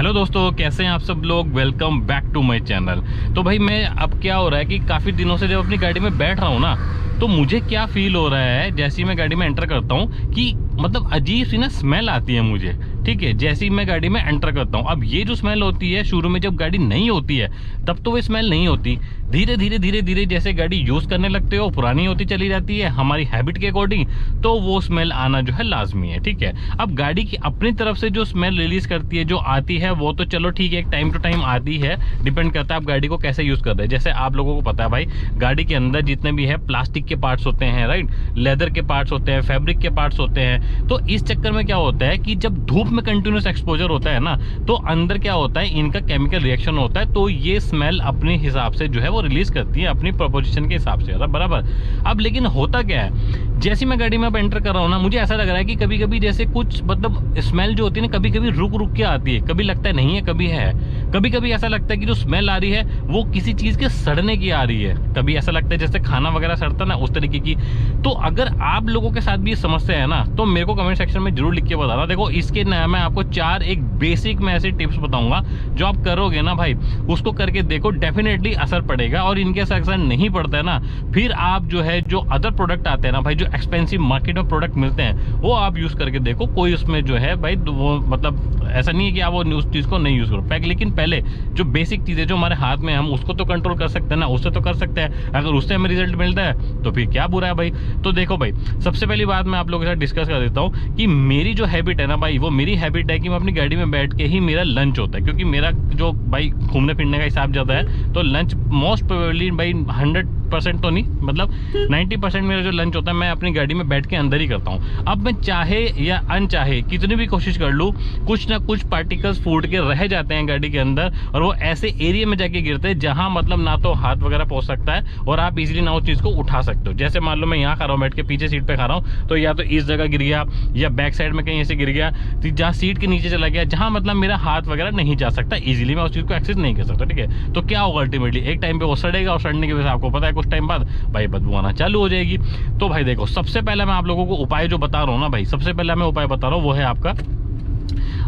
Hello दोस्तों, कैसे हैं आप सब लोग। Welcome back to my channel. तो भाई मैं अब क्या हो रहा है कि काफ़ी दिनों से जब अपनी गाड़ी में बैठ रहा हूँ ना, तो मुझे क्या फील हो रहा है जैसे ही मैं गाड़ी में एंटर करता हूँ कि मतलब अजीब सी ना स्मेल आती है मुझे। ठीक है, जैसे ही मैं गाड़ी में एंटर करता हूँ, अब ये जो स्मेल होती है शुरू में जब गाड़ी नहीं होती है तब तो वो स्मेल नहीं होती। धीरे धीरे जैसे गाड़ी यूज़ करने लगते हो पुरानी होती चली जाती है हमारी हैबिट के अकॉर्डिंग, तो वो स्मेल आना जो है लाजमी है। ठीक है, अब गाड़ी की अपनी तरफ से जो स्मेल रिलीज करती है जो आती है वो तो चलो ठीक है, एक टाइम टू टाइम आती है, डिपेंड करता है आप गाड़ी को कैसे यूज़ कर रहे हैं। जैसे आप लोगों को पता है भाई, गाड़ी के अंदर जितने भी है प्लास्टिक के पार्ट्स होते हैं, राइट, लेदर के पार्ट्स होते हैं, फैब्रिक के पार्ट्स होते हैं। तो इस चक्कर में क्या होता है कि जब धूप में कंटिन्यूस एक्सपोजर होता है ना, तो अंदर क्या होता है, इनका केमिकल रिएक्शन होता है, तो ये स्मेल अपने हिसाब से जो है वो रिलीज करती है अपनी प्रोपोजिशन के हिसाब से, बराबर। अब लेकिन होता क्या है, जैसे मैं गाड़ी में अब एंटर कर रहा हूँ ना, मुझे ऐसा लग रहा है कि कभी कभी जैसे कुछ मतलब स्मेल जो होती है ना, कभी कभी रुक रुक के आती है, कभी लगता है नहीं है, कभी है। कभी कभी ऐसा लगता है कि जो स्मेल आ रही है वो किसी चीज के सड़ने की आ रही है, कभी ऐसा लगता है जैसे खाना वगैरह सड़ता ना, उस तरीके की। तो अगर आप लोगों के साथ भी ये समस्या है ना, तो मेरे को कमेंट सेक्शन में जरूर लिख के बताना। देखो इसके ना मैं आपको 4 एक बेसिक में ऐसे टिप्स बताऊंगा, जो आप करोगे ना भाई, उसको करके देखो, डेफिनेटली असर पड़ेगा। और इनके साथ असर नहीं पड़ता है ना, फिर आप जो है जो अदर प्रोडक्ट आते हैं ना भाई, जो एक्सपेंसिव मार्केट में प्रोडक्ट मिलते हैं, वो आप यूज करके देखो, कोई उसमें जो है भाई वो मतलब ऐसा नहीं है कि आप वो उस चीज को नहीं यूज करो। लेकिन पहले जो बेसिक चीजें जो हमारे हाथ में, हम उसको तो कंट्रोल कर सकते हैं ना, उससे तो कर सकते हैं। अगर उससे हमें रिजल्ट मिलता है तो फिर क्या बुरा है भाई। तो देखो भाई, सबसे पहली बात मैं आप लोगों के साथ डिस्कस कर देता हूँ कि मेरी जो हैबिट है ना भाई, वो मेरी हैबिट है कि मैं अपनी गाड़ी में बैठ के ही मेरा लंच होता है। क्योंकि मेरा जो भाई घूमने फिरने का हिसाब ज़्यादा है, तो लंच मोस्ट प्रोबेबली भाई 100% तो नहीं, मतलब 90% मेरा जो लंच होता है मैं अपनी गाड़ी में बैठ के अंदर ही करता हूँ। अब मैं चाहे या अनचाहे कितनी भी कोशिश कर लूँ, कुछ ना कुछ पार्टिकल्स फूड के रह जाते हैं गाड़ी के अंदर, और वो ऐसे एरिया में जाके गिरते हैं जहाँ मतलब ना तो हाथ वगैरह पहुँच सकता है और आप इजीली ना उस चीज़ को उठा सकते हो। जैसे मान लो मैं यहाँ खा रहा हूँ बैठ के, पीछे सीट पे खा रहा हूँ, तो या तो इस जगह गिर गया या बैक साइड में कहीं ऐसे गिर गया, जहाँ सीट के नीचे चला गया, जहाँ मतलब मेरा हाथ वगैरह नहीं जा सकता इजीली, मैं उस चीज़ को एक्सेस नहीं कर सकता। ठीक है, तो क्या होगा अल्टीमेटली, एक टाइम पे वो सड़ेगा, और सड़ने की वजह से आपको पता है कुछ टाइम बाद भाई बदबू आना चालू हो जाएगी। तो भाई देखो, सबसे पहले मैं आप लोगों को उपाय जो बता रहा हूँ ना भाई, सबसे पहले मैं उपाय बता रहा हूँ वो है आपका,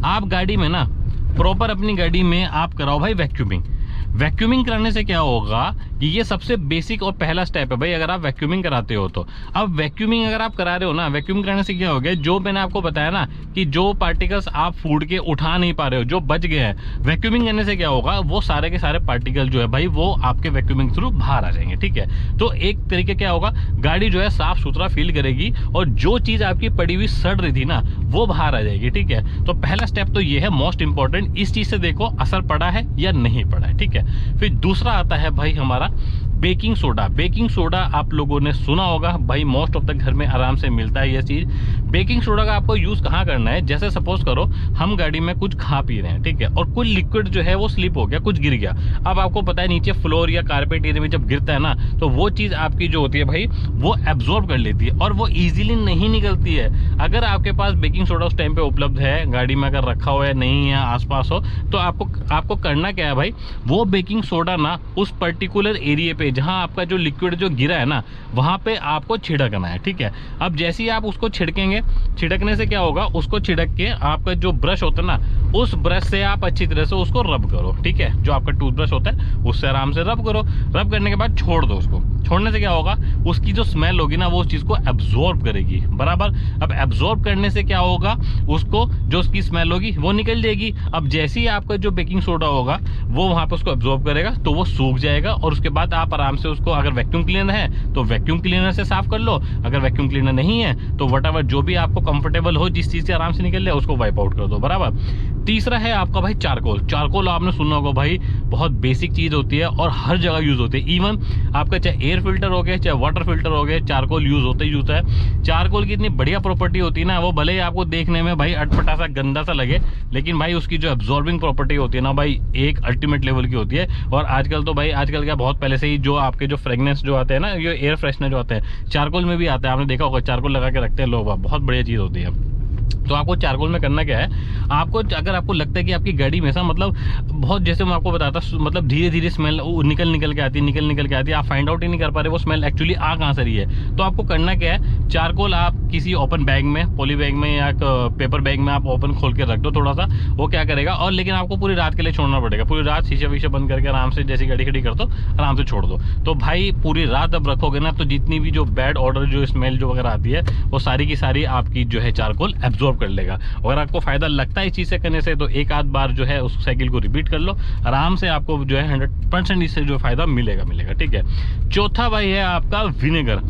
आप गाड़ी में ना प्रॉपर अपनी गाड़ी में आप कराओ भाई वैक्यूमिंग। वैक्यूमिंग कराने से क्या होगा कि ये सबसे बेसिक और पहला स्टेप है भाई, अगर आप वैक्यूमिंग कराते हो तो। अब वैक्यूमिंग अगर आप करा रहे हो ना, वैक्यूमिंग कराने से क्या हो गया, जो मैंने आपको बताया ना कि जो पार्टिकल्स आप फूड के उठा नहीं पा रहे हो, जो बच गए हैं, वैक्यूमिंग करने से क्या होगा, वो सारे के सारे पार्टिकल जो है भाई वो आपके वैक्यूमिंग थ्रू बाहर आ जाएंगे। ठीक है, तो एक तरीके क्या होगा, गाड़ी जो है साफ सुथरा फील करेगी, और जो चीज आपकी पड़ी हुई सड़ रही थी ना वो बाहर आ जाएगी। ठीक है, तो पहला स्टेप तो ये है मोस्ट इंपॉर्टेंट, इस चीज से देखो असर पड़ा है या नहीं पड़ा है। ठीक है, फिर दूसरा आता है भाई हमारा बेकिंग सोडा। बेकिंग सोडा आप लोगों ने सुना होगा भाई, मोस्ट ऑफ द घर में आराम से मिलता है ये चीज। बेकिंग सोडा का आपको यूज कहाँ करना है, जैसे सपोज करो हम गाड़ी में कुछ खा पी रहे हैं, ठीक है, और कोई लिक्विड जो है वो स्लिप हो गया, कुछ गिर गया। अब आपको पता है नीचे फ्लोर या कारपेट एरिया में जब गिरता है ना, तो वो चीज आपकी जो होती है भाई वो एब्जॉर्ब कर लेती है और वो इजीली नहीं निकलती है। अगर आपके पास बेकिंग सोडा उस टाइम पे उपलब्ध है, गाड़ी में अगर रखा हुआ है, नहीं है, आसपास हो, तो आपको करना क्या है भाई, वो बेकिंग सोडा ना उस पर्टिकुलर एरिया पे जहां आपका जो लिक्विड जो गिरा है ना, वहां पे आपको छिड़कना है। ठीक है, अब जैसे ही आप उसको छिड़केंगे, छिड़कने से क्या होगा, उसको छिड़क के आपका जो ब्रश होता है ना, उस ब्रश से आप अच्छी तरह से उसको रब करो। ठीक है, जो आपका टूथब्रश होता है उससे आराम से रब करो। रब करने के बाद छोड़ दो उसको। छोड़ने से क्या होगा, उसकी जो स्मेल होगी ना वो उस चीज को एब्जॉर्ब करेगी, बराबर। अब एब्जॉर्ब करने से क्या होगा, उसको जो उसकी स्मेल होगी वो निकल जाएगी। अब जैसे ही आपका जो बेकिंग सोडा होगा वो वहां पे उसको एब्जॉर्ब करेगा, तो वो सूख जाएगा, और उसके बाद आप आराम से उसको, अगर वैक्यूम क्लीनर है तो वैक्यूम क्लीनर से साफ कर लो, अगर वैक्यूम क्लीनर नहीं है तो वट एवर जो भी आपको कंफर्टेबल हो, जिस चीज से आराम से निकल जाए उसको वाइप आउट कर दो, बराबर। तीसरा है आपका भाई चारकोल। चारकोल आपने सुना होगा भाई, बहुत बेसिक चीज होती है और हर जगह यूज होती है। इवन आपका चाहे एयर फिल्टर हो गया, चाहे वाटर फिल्टर हो गया, चारकोल यूज होता ही होता है। चारकोल की इतनी बढ़िया प्रॉपर्टी होती है ना, वो भले ही आपको देखने में भाई अटपटा सा गंदा सा लगे, लेकिन भाई उसकी जो एब्जॉर्बिंग प्रॉपर्टी होती है ना भाई, एक अल्टीमेट लेवल की होती है। और आजकल तो भाई, आजकल क्या बहुत पहले से ही जो आपके जो फ्रेगनेंस जो आते हैं ना, ये एयर फ्रेशनर जो आते हैं चारकोल में भी आता है, आपने देखा होगा, चारकोल लगा के रखते हैं लोग, बहुत बढ़िया चीज होती है। तो आपको चारकोल में करना क्या है, आपको अगर आपको लगता है कि आपकी गाड़ी में ऐसा मतलब बहुत, जैसे मैं आपको बताता मतलब धीरे धीरे स्मेल निकल के आती है, आप फाइंड आउट ही नहीं कर पा रहे वो स्मेल एक्चुअली आ कहाँ से रही है। तो आपको करना क्या है, चारकोल आप किसी ओपन बैग में, पॉली बैग में या पेपर बैग में आप ओपन खोल के रख दो थोड़ा सा, वो क्या करेगा। और लेकिन आपको पूरी रात के लिए छोड़ना पड़ेगा, पूरी रात शीशे वीशे बंद करके आराम से जैसी गाड़ी खड़ी कर दो, आराम से छोड़ दो। तो भाई पूरी रात अब रखोगे ना, तो जितनी भी जो बैड ऑर्डर जो स्मेल जो वगैरह आती है वो सारी की सारी आपकी जो है चारकोल एब्जॉर्ब कर लेगा। अगर आपको फायदा लगता है इस चीज से करने से, तो एक आध बार जो है उस साइकिल को रिपीट कर लो, आराम से आपको जो है 100% इससे जो फायदा मिलेगा। ठीक है। चौथा भाई है आपका विनेगर।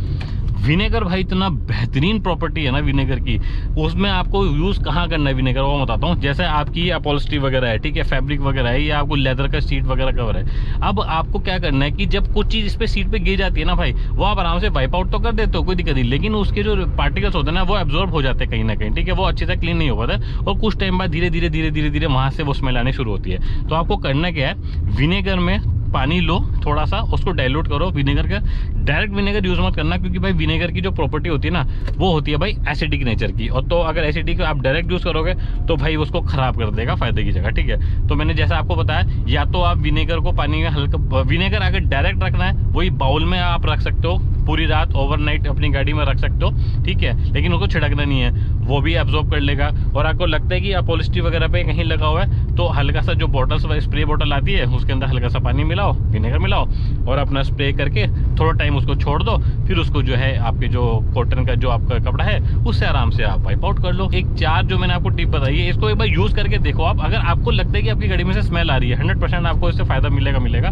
विनेगर भाई इतना बेहतरीन प्रॉपर्टी है ना विनेगर की, उसमें आपको यूज कहाँ करना है विनेगर वो बताता हूँ। जैसे आपकी अपॉल्स्ट्री वगैरह है, ठीक है, फैब्रिक वगैरह है, या आपको लेदर का सीट वगैरह कवर है। अब आपको क्या करना है कि जब कुछ चीज इस पे सीट पे गिर जाती है ना भाई, वो आप आराम से वाइप आउट तो कर देते हो, कोई दिक्कत नहीं, लेकिन उसके जो पार्टिकल्स होते हैं ना वो एब्जॉर्ब हो जाते हैं कहीं ना कहीं, ठीक है, वो अच्छे से क्लीन नहीं हो पाता, और कुछ टाइम बाद धीरे धीरे वहां से वो स्मेल आने शुरू होती है। तो आपको करना क्या है, विनेगर में पानी लो थोड़ा सा, उसको डाइल्यूट करो विनेगर का। डायरेक्ट विनेगर यूज मत करना, क्योंकि भाई विनेगर की जो प्रॉपर्टी होती है ना वो होती है भाई एसिडिक नेचर की, और तो अगर एसिडिक आप डायरेक्ट यूज करोगे तो भाई उसको खराब कर देगा फायदे की जगह। ठीक है। तो मैंने जैसा आपको बताया, या तो आप विनेगर को पानी में हल्का, विनेगर अगर डायरेक्ट रखना है वही बाउल में आप रख सकते हो, पूरी रात ओवरनाइट अपनी गाड़ी में रख सकते हो, ठीक है, लेकिन उसको छिड़कना नहीं है, वो भी एब्जॉर्ब कर लेगा। और आपको लगता है कि अपॉल्स्ट्री वगैरह पे कहीं लगा हुआ है, तो हल्का सा जो बॉटल्स स्प्रे बॉटल आती है उसके अंदर हल्का सा पानी मिलाओ, विनेगर मिलाओ, और अपना स्प्रे करके थोड़ा टाइम उसको छोड़ दो, फिर उसको जो है आपके जो कॉटन का जो आपका कपड़ा है उससे आराम से आप वाइप आउट कर लो। एक 4 जो मैंने आपको टिप बताई है, इसको एक बार यूज करके देखो आप। अगर आपको लगता है कि आपकी गाड़ी में से स्मेल आ रही है, 100% आपको इससे फायदा मिलेगा।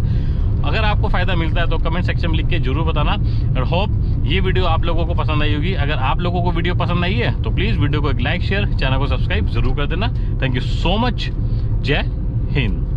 अगर आपको फायदा मिलता है तो कमेंट सेक्शन में लिख के जरूर बताना। और होप ये वीडियो आप लोगों को पसंद आई होगी। अगर आप लोगों को वीडियो पसंद आई है तो प्लीज वीडियो को एक लाइक शेयर, चैनल को सब्सक्राइब जरूर कर देना। Thank you so much. जय हिंद।